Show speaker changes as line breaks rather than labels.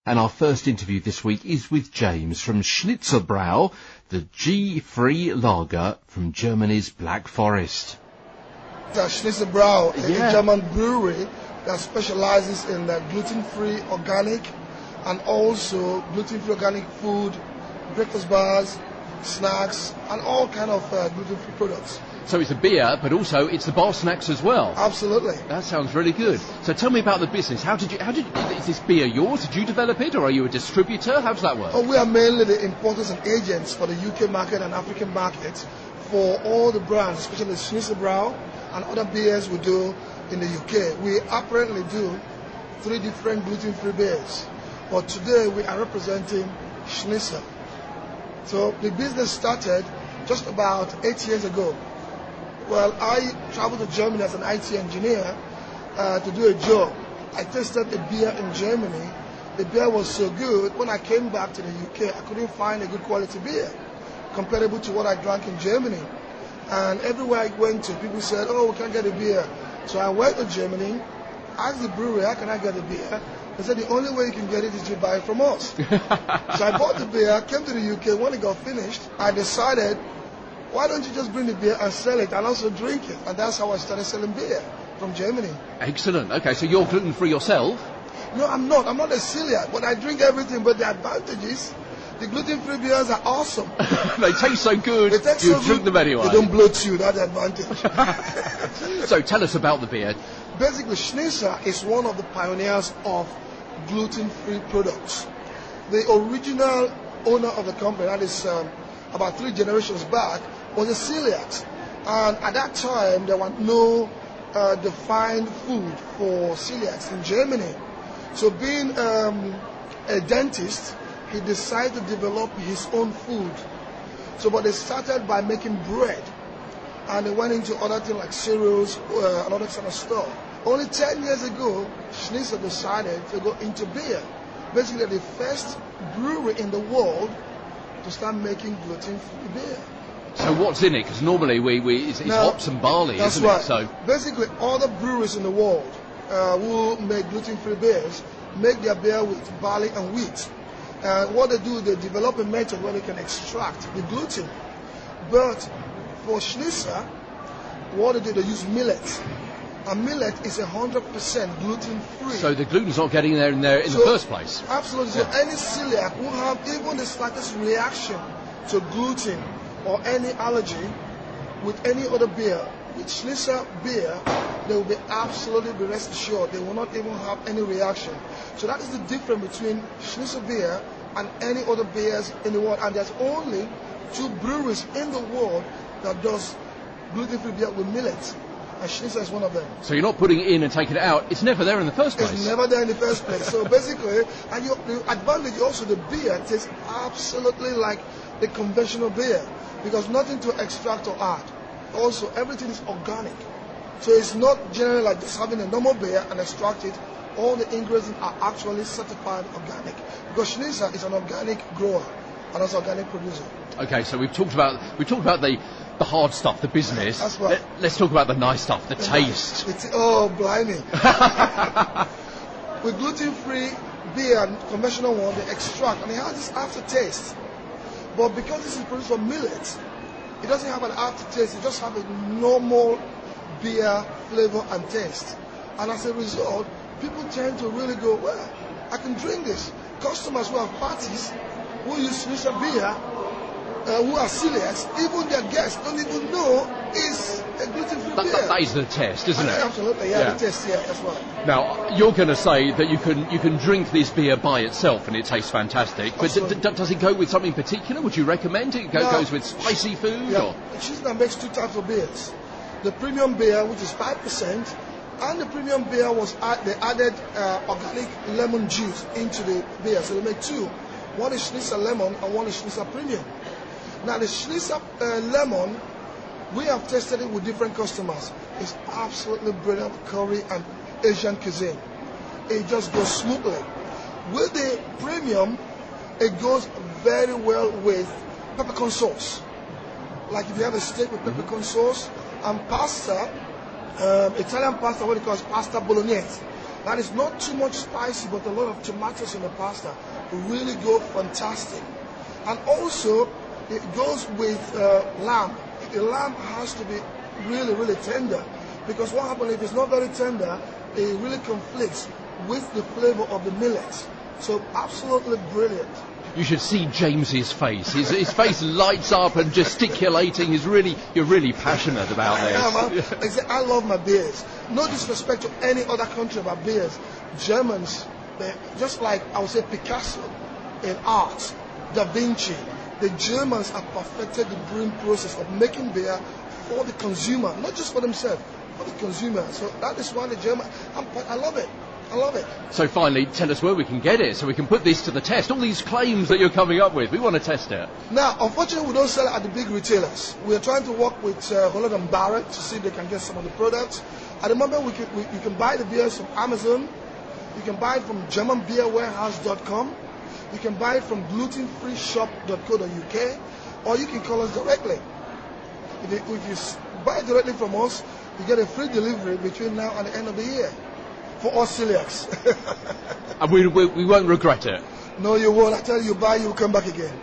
And our first interview this week is with James from Schnitzer Bräu, the G-free lager from Germany's Black Forest.
The Schnitzer Bräu, a German brewery that specializes in gluten-free organic and also gluten-free organic food, breakfast bars, snacks, and all kind of gluten-free products.
So it's a beer, but also it's the bar snacks as well.
Absolutely.
That sounds really good. So tell me about the business. Is this beer yours? Did you develop it, or are you a distributor? How does that work?
Oh, we are mainly the importers and agents for the UK market and African markets for all the brands, especially Schnitzer Bräu and other beers we do in the UK. We apparently do 3 different gluten-free beers, but today we are representing Schnitzer. So the business started just about 8 years ago. Well, I traveled to Germany as an IT engineer to do a job. I tasted a beer in Germany. The beer was so good, when I came back to the UK, I couldn't find a good quality beer comparable to what I drank in Germany. And everywhere I went to, people said, oh, we can't get a beer. So I went to Germany, asked the brewery, how can I get a beer? They said, the only way you can get it is to buy it from us. So I bought the beer, came to the UK. When it got finished, I decided, why don't you just bring the beer and sell it and also drink it? And that's how I started selling beer from Germany.
Excellent. Okay, so you're gluten-free yourself?
No, I'm not. I'm not a celiac, but I drink everything. But the advantages, the gluten-free beers are awesome.
They taste so good,
they taste
you
so
drink
good,
them anyway.
They don't bloat you, that's the advantage.
So tell us about the beer.
Basically, Schnitzer is one of the pioneers of gluten-free products. The original owner of the company, that is about 3 generations back, was a celiac. And at that time, there were no defined food for celiacs in Germany. So being a dentist, he decided to develop his own food. So but they started by making bread. And they went into other things like cereals and other kind of stuff. Only 10 years ago, Schnitzer decided to go into beer. Basically, the first brewery in the world to start making gluten-free beer.
So what's in it? Because normally it's hops and barley, isn't
right.
it? So
basically, all the breweries in the world who make gluten-free beers make their beer with barley and wheat. What they do, they develop a method where they can extract the gluten. But for Schnitzer, what they do, they use millet. And millet is 100% gluten-free.
So the gluten's not getting there in the first place.
Absolutely. So any celiac who have even the slightest reaction to gluten or any allergy with any other beer, with Schnitzer beer, they will be absolutely rest assured they will not even have any reaction. So that is the difference between Schnitzer beer and any other beers in the world. And there's only 2 breweries in the world that does gluten-free beer with millet. And Schnitzer is one of them.
So you're not putting it in and taking it out. It's never there in the first place.
It's never there in the first place. So basically, and the advantage also, the beer tastes absolutely like the conventional beer because nothing to extract or add. Also, everything is organic. So it's not generally like just having a normal beer and extract it. All the ingredients are actually certified organic because Schnitzer is an organic grower and also organic producer. Okay,
so we've talked about the hard stuff, the business.
That's right.
Let's talk about the nice stuff, the taste.
Oh, blimey. With gluten-free beer and conventional one, they extract, and it has this aftertaste. But because this is produced from millet, it doesn't have an aftertaste. It just has a normal beer flavor and taste. And as a result, people tend to really go, well, I can drink this. Customers who have parties, who use Schnitzer beer, who are celiacs, even their guests don't even know it's a gluten-free beer.
That is the test, isn't it?
Absolutely, the test, that's right.
Now, you're going to say that you can drink this beer by itself and it tastes fantastic, but does it go with something particular? Would you recommend it? Goes with spicy food?
Yeah. Schnitzer makes 2 types of beers. The premium beer, which is 5%, and the premium beer they added organic lemon juice into the beer, so they make 2. One is Schnitzer lemon and one is Schnitzer premium. Now the Schnitzer lemon, we have tested it with different customers. It's absolutely brilliant with curry and Asian cuisine. It just goes smoothly. With the premium, it goes very well with peppercorn sauce. Like if you have a steak with peppercorn sauce and pasta, Italian pasta, what it calls pasta bolognese. That is not too much spicy, but a lot of tomatoes in the pasta will really go fantastic. And also, it goes with lamb. The lamb has to be really, really tender, because what happens if it's not very tender, it really conflicts with the flavor of the millet. So absolutely brilliant.
You should see James's face. His face lights up and gesticulating. You're really passionate about this.
I love my beers. No disrespect to any other country about beers. Germans, just like I would say Picasso in art, Da Vinci, the Germans have perfected the brewing process of making beer for the consumer, not just for themselves, for the consumer. So that is why the German, I love it. I love it.
So finally, tell us where we can get it so we can put this to the test. All these claims that you're coming up with, we want to test it.
Now, unfortunately, we don't sell it at the big retailers. We are trying to work with Holland & Barrett to see if they can get some of the products. At the moment, you can buy the beers from Amazon. You can buy it from GermanBeerWarehouse.com. You can buy it from glutenfreeshop.co.uk, or you can call us directly. If you buy directly from us, you get a free delivery between now and the end of the year. For us celiacs.
And we won't regret it.
No, you won't. I tell you, buy, you'll come back again.